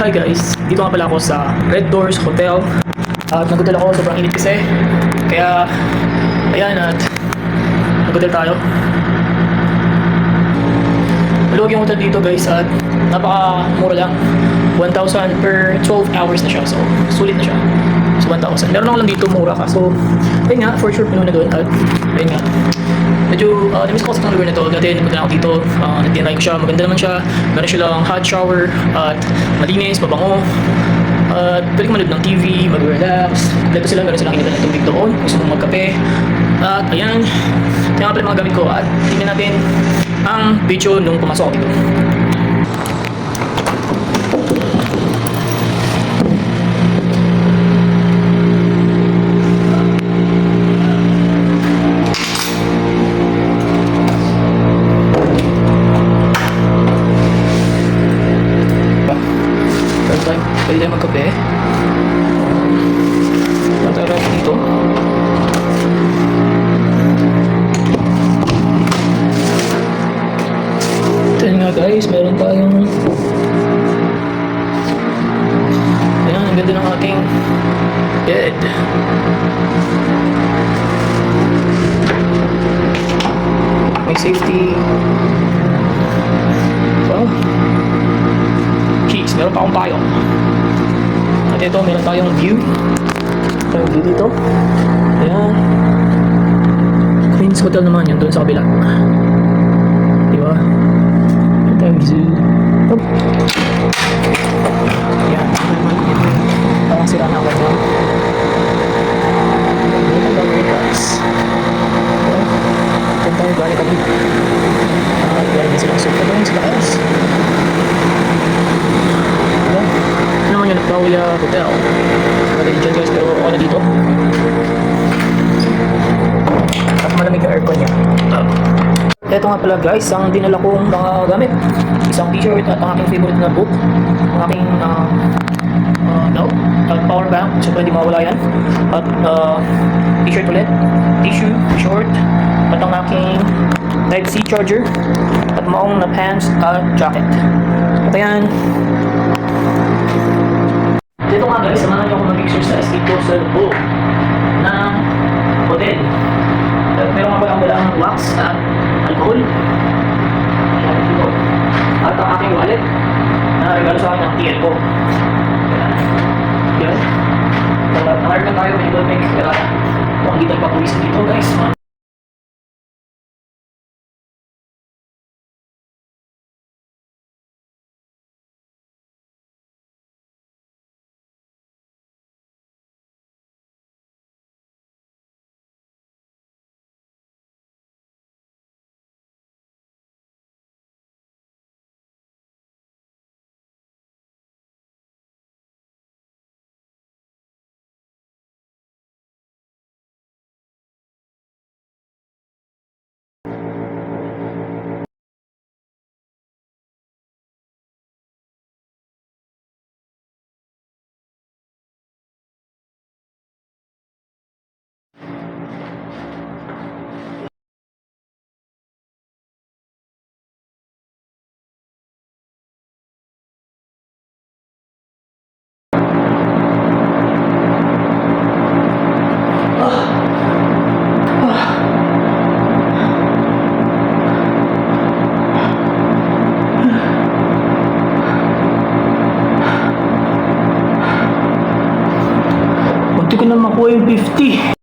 Hi guys, dito nga pala ako sa Red Doors Hotel at nag-hotel ako, sobrang init kasi kaya ayan at nag-hotel tayo. Maluwag yung hotel dito guys at napaka-mura lang, 1,000 per 12 hours na siya, so sulit na siya. So 1,000, meron ako lang dito mura ka, so ayun nga, for sure pinuha na doon at ayun nga medyo namiss ko kasi itong lugar na ito. Dati nagpunta ako dito, nagtinry ko siya, maganda naman siya, meron silang hot shower at malinis, mabango at pwede ka manood ng TV, mag-relax. Dito sila, meron silang initan ng tubig doon, gusto mong magkape at ayan, tingnan nga pala mga gamit ko at tingnan natin ang video nung pumasok ako dito. Pwede tayo magkape. Matara dito. Ito nga guys, meron tayong ayan, ang ganda ng ating bed. May safety. Wow. Keys, meron pa akong payong. At ito, meron tayong view. Tayong view dito. Ayan. Queen's Hotel naman yun, doon sa kabila. Diba? Meron tayong view. Oh. Ayan. Parang sira na ako dyan. Ayan ang gagawin guys. Ayan tayo, balik kami. Ayan na silang sofa doon sa taas. Kauya Hotel. Madali dyan guys, pero okay na dito. At malamig yung aircon niya. Ito nga pala guys, ang dinala kong mga gamit. Isang t-shirt at ang aking favorite na book. Ang aking power bank. So pwede mawala yan. At t-shirt ulit. Tissue, short. At ang aking Type-C charger. At maong na pants at jacket. At ayan. Dito nga guys, samahan niyo ako mag-exercise dito sa loob ng hotel. At meron nga pala walang wax at alcohol. Dito. At ang aking wallet na regalo sa akin ng TL ko. Yan. Nangart na tayo, may gold mix. Kaya kung hindi tayo papuwisan dito guys. Hindi ko na makuha yung 50.